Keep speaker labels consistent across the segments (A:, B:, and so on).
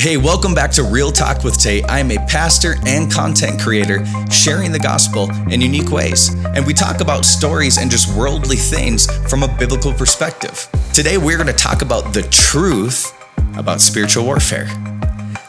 A: Hey, welcome back to Real Talk with Tate. I am a pastor and content creator sharing the gospel in unique ways. And we talk about stories and just worldly things from a biblical perspective. Today, we're going to talk about the truth about spiritual warfare,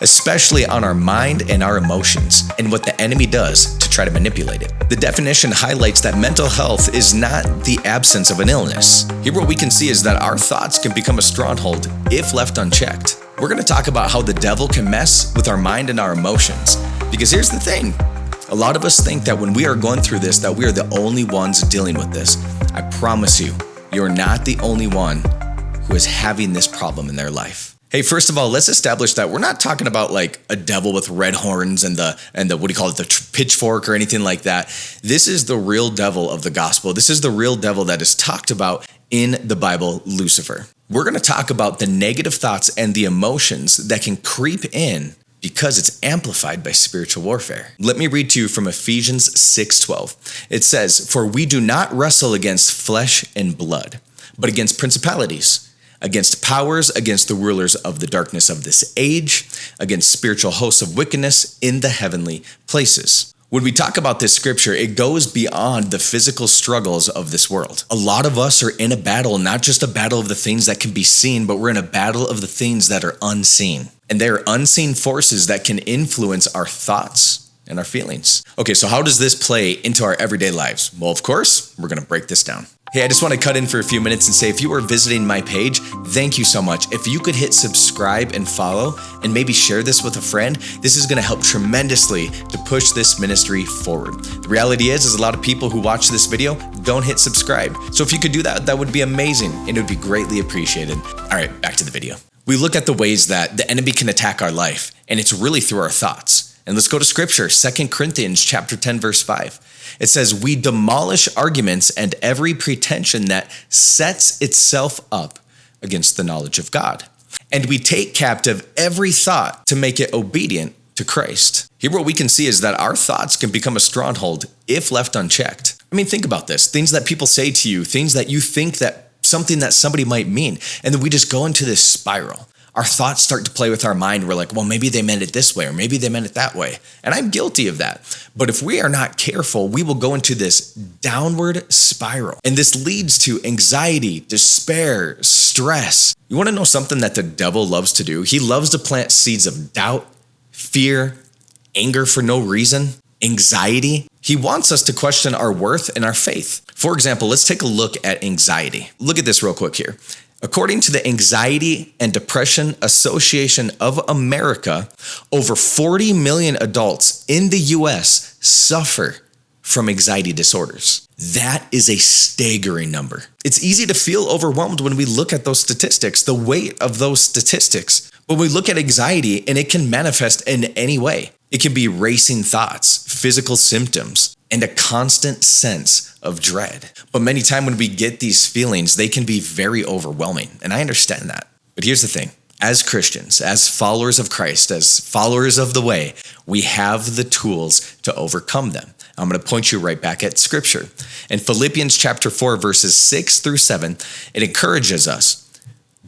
A: especially on our mind and our emotions and what the enemy does to try to manipulate it. The definition highlights that mental health is not the absence of an illness. Here, what we can see is that our thoughts can become a stronghold if left unchecked. We're going to talk about how the devil can mess with our mind and our emotions. Because here's the thing. A lot of us think that when we are going through this, that we are the only ones dealing with this. I promise you, you're not the only one who is having this problem in their life. Hey, first of all, let's establish that we're not talking about like a devil with red horns and the what do you call it, the pitchfork or anything like that. This is the real devil of the gospel. This is the real devil that is talked about in the Bible, Lucifer. We're going to talk about the negative thoughts and the emotions that can creep in because it's amplified by spiritual warfare. Let me read to you from Ephesians 6:12. It says, "For we do not wrestle against flesh and blood, but against principalities, against powers, against the rulers of the darkness of this age, against spiritual hosts of wickedness in the heavenly places." When we talk about this scripture, it goes beyond the physical struggles of this world. A lot of us are in a battle, not just a battle of the things that can be seen, but we're in a battle of the things that are unseen. And they are unseen forces that can influence our thoughts and our feelings. Okay, so how does this play into our everyday lives? Well, of course, we're going to break this down. Hey, I just want to cut in for a few minutes and say, if you are visiting my page, thank you so much. If you could hit subscribe and follow and maybe share this with a friend, this is going to help tremendously to push this ministry forward. The reality is a lot of people who watch this video don't hit subscribe. So if you could do that, that would be amazing and it would be greatly appreciated. All right, back to the video. We look at the ways that the enemy can attack our life, and it's really through our thoughts. And let's go to scripture, 2 Corinthians chapter 10, verse 5. It says, "We demolish arguments and every pretension that sets itself up against the knowledge of God. And we take captive every thought to make it obedient to Christ." Here what we can see is that our thoughts can become a stronghold if left unchecked. I mean, think about this. Things that people say to you, things that you think that something that somebody might mean, and then we just go into this spiral. Our thoughts start to play with our mind. We're like, well, maybe they meant it this way, or maybe they meant it that way. And I'm guilty of that. But if we are not careful, we will go into this downward spiral. And this leads to anxiety, despair, stress. You want to know something that the devil loves to do? He loves to plant seeds of doubt, fear, anger for no reason, anxiety. He wants us to question our worth and our faith. For example, let's take a look at anxiety. Look at this real quick here. According to the Anxiety and Depression Association of America, over 40 million adults in the U.S. suffer from anxiety disorders. That is a staggering number. It's easy to feel overwhelmed when we look at those statistics, the weight of those statistics. But we look at anxiety and it can manifest in any way. It can be racing thoughts, physical symptoms, and a constant sense of dread. But many times when we get these feelings, they can be very overwhelming. And I understand that. But here's the thing. As Christians, as followers of Christ, as followers of the way, we have the tools to overcome them. I'm going to point you right back at scripture. In Philippians chapter 4, verses 6 through 7, it encourages us,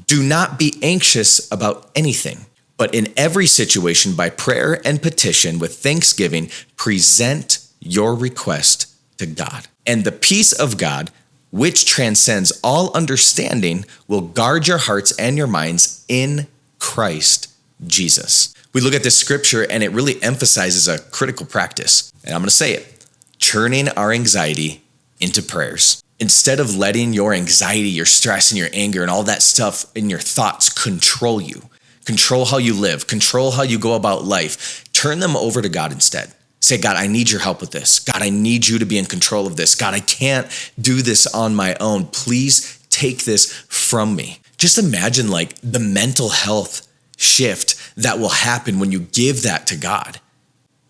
A: "Do not be anxious about anything, but in every situation by prayer and petition with thanksgiving, present your request to God. And the peace of God, which transcends all understanding, will guard your hearts and your minds in Christ Jesus." We look at this scripture and it really emphasizes a critical practice. And I'm going to say it, turning our anxiety into prayers. Instead of letting your anxiety, your stress, and your anger and all that stuff in your thoughts control you, control how you live, control how you go about life, turn them over to God instead. Say, "God, I need your help with this. God, I need you to be in control of this. God, I can't do this on my own. Please take this from me." Just imagine like the mental health shift that will happen when you give that to God.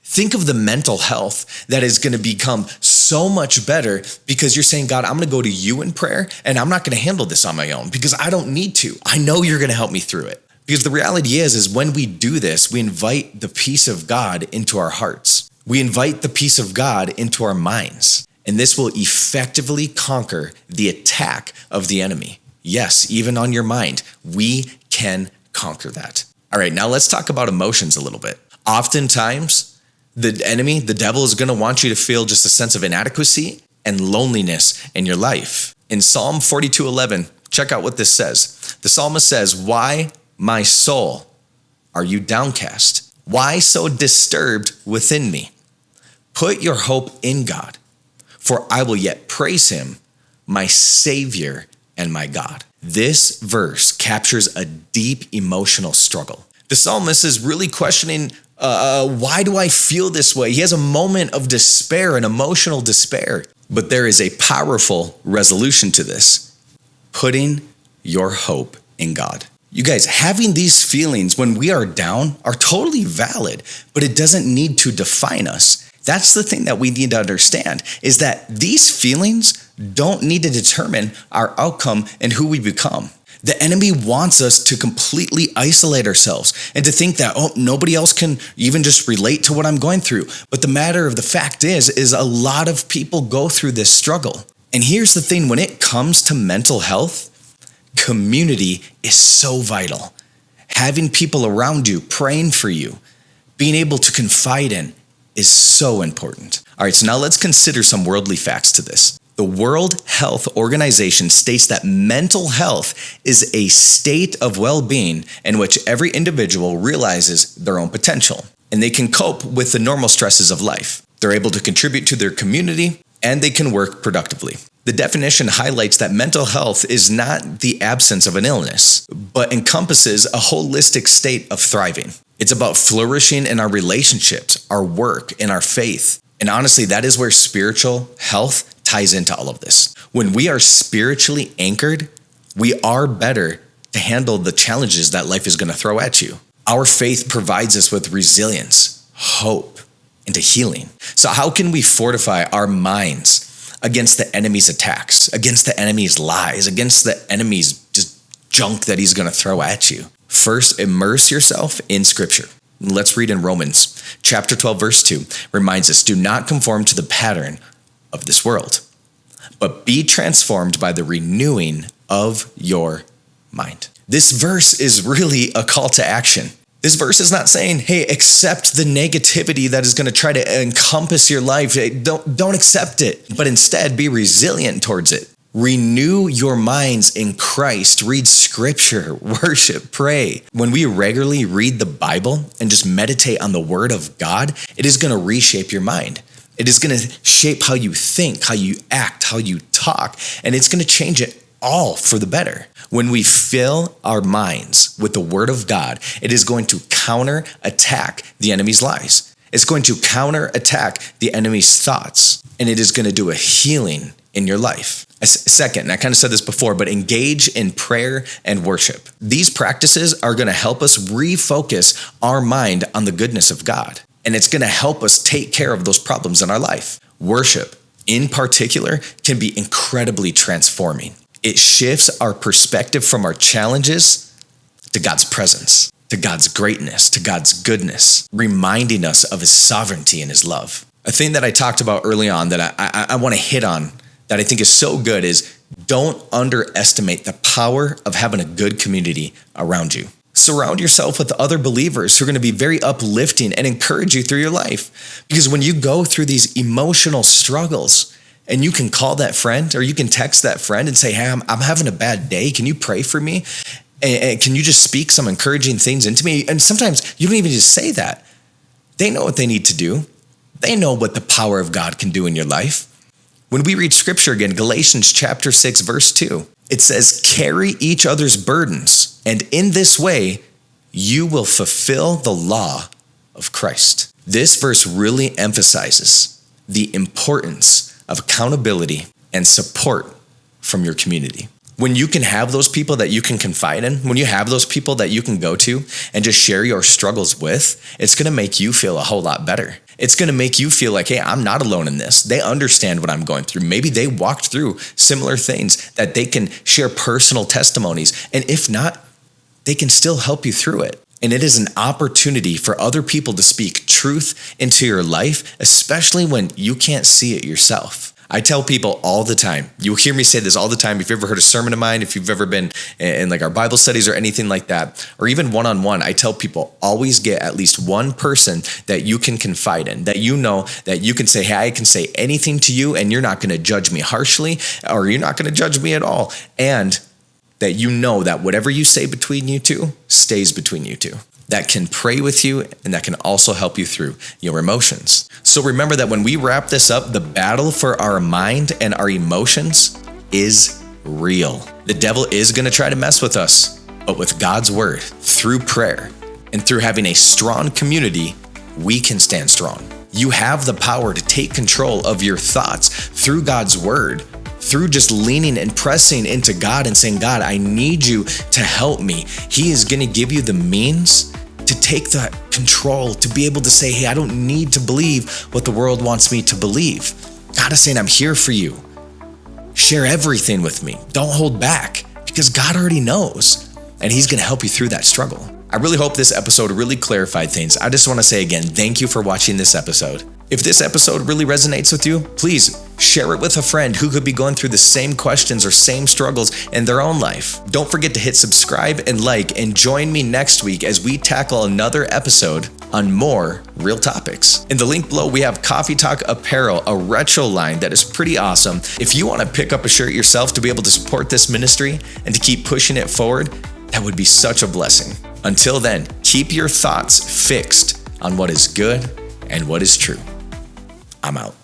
A: Think of the mental health that is going to become so much better because you're saying, "God, I'm going to go to you in prayer and I'm not going to handle this on my own because I don't need to. I know you're going to help me through it." Because the reality is when we do this, we invite the peace of God into our hearts. We invite the peace of God into our minds, and this will effectively conquer the attack of the enemy. Yes, even on your mind, we can conquer that. All right, now let's talk about emotions a little bit. Oftentimes, the enemy, the devil, is going to want you to feel just a sense of inadequacy and loneliness in your life. In Psalm 42:11, check out what this says. The psalmist says, "Why, my soul, are you downcast? Why so disturbed within me? Put your hope in God, for I will yet praise him, my Savior and my God." This verse captures a deep emotional struggle. The psalmist is really questioning, why do I feel this way? He has a moment of despair, an emotional despair. But there is a powerful resolution to this: putting your hope in God. You guys, having these feelings when we are down are totally valid, but it doesn't need to define us. That's the thing that we need to understand, is that these feelings don't need to determine our outcome and who we become. The enemy wants us to completely isolate ourselves and to think that, nobody else can even just relate to what I'm going through. But the matter of the fact is a lot of people go through this struggle. And here's the thing, when it comes to mental health, community is so vital. Having people around you praying for you, being able to confide in is so important. All right, so now let's consider some worldly facts to this. The World Health Organization states that mental health is a state of well-being in which every individual realizes their own potential, and they can cope with the normal stresses of life. They're able to contribute to their community, and they can work productively. The definition highlights that mental health is not the absence of an illness, but encompasses a holistic state of thriving. It's about flourishing in our relationships, our work, and our faith. And honestly, that is where spiritual health ties into all of this. When we are spiritually anchored, we are better to handle the challenges that life is going to throw at you. Our faith provides us with resilience, hope, and a healing. So how can we fortify our minds against the enemy's attacks, against the enemy's lies, against the enemy's just junk that he's going to throw at you? First, immerse yourself in Scripture. Let's read in Romans chapter 12, verse 2, reminds us, "Do not conform to the pattern of this world, but be transformed by the renewing of your mind." This verse is really a call to action. This verse is not saying, hey, accept the negativity that is going to try to encompass your life. Don't accept it, but instead be resilient towards it. Renew your minds in Christ. Read Scripture, worship, pray. When we regularly read the Bible and just meditate on the Word of God, it is going to reshape your mind. It is going to shape how you think, how you act, how you talk, and it's going to change it all for the better. When we fill our minds with the Word of God, it is going to counterattack the enemy's lies. It's going to counterattack the enemy's thoughts, and it is going to do a healing in your life. Second, and I kind of said this before, but engage in prayer and worship. These practices are going to help us refocus our mind on the goodness of God, and it's going to help us take care of those problems in our life. Worship, in particular, can be incredibly transforming. It shifts our perspective from our challenges to God's presence, to God's greatness, to God's goodness, reminding us of His sovereignty and His love. A thing that I talked about early on that I want to hit on that I think is so good is don't underestimate the power of having a good community around you. Surround yourself with other believers who are going to be very uplifting and encourage you through your life. Because when you go through these emotional struggles, and you can call that friend or you can text that friend and say, hey, I'm having a bad day. Can you pray for me? And can you just speak some encouraging things into me? And sometimes you don't even just say that. They know what they need to do. They know what the power of God can do in your life. When we read Scripture again, Galatians chapter 6, verse 2, it says, carry each other's burdens, and in this way, you will fulfill the law of Christ. This verse really emphasizes the importance of accountability and support from your community. When you can have those people that you can confide in, when you have those people that you can go to and just share your struggles with, it's going to make you feel a whole lot better. It's going to make you feel like, hey, I'm not alone in this. They understand what I'm going through. Maybe they walked through similar things that they can share personal testimonies. And if not, they can still help you through it. And it is an opportunity for other people to speak truth into your life, especially when you can't see it yourself. I tell people all the time, you'll hear me say this all the time. If you've ever heard a sermon of mine, if you've ever been in like our Bible studies or anything like that, or even one-on-one, I tell people always get at least one person that you can confide in, that you know that you can say, hey, I can say anything to you and you're not going to judge me harshly, or you're not going to judge me at all. And that you know that whatever you say between you two stays between you two. That can pray with you and that can also help you through your emotions. So remember that when we wrap this up, the battle for our mind and our emotions is real. The devil is going to try to mess with us, but with God's word, through prayer, and through having a strong community, we can stand strong. You have the power to take control of your thoughts through God's word, through just leaning and pressing into God and saying, God, I need you to help me. He is going to give you the means to take that control, to be able to say, hey, I don't need to believe what the world wants me to believe. God is saying, I'm here for you. Share everything with me. Don't hold back, because God already knows, and he's going to help you through that struggle. I really hope this episode really clarified things. I just want to say again, thank you for watching this episode. If this episode really resonates with you, please share it with a friend who could be going through the same questions or same struggles in their own life. Don't forget to hit subscribe and like, and join me next week as we tackle another episode on more real topics. In the link below, we have Coffee Talk Apparel, a retro line that is pretty awesome. If you want to pick up a shirt yourself to be able to support this ministry and to keep pushing it forward, that would be such a blessing. Until then, keep your thoughts fixed on what is good and what is true. I'm out.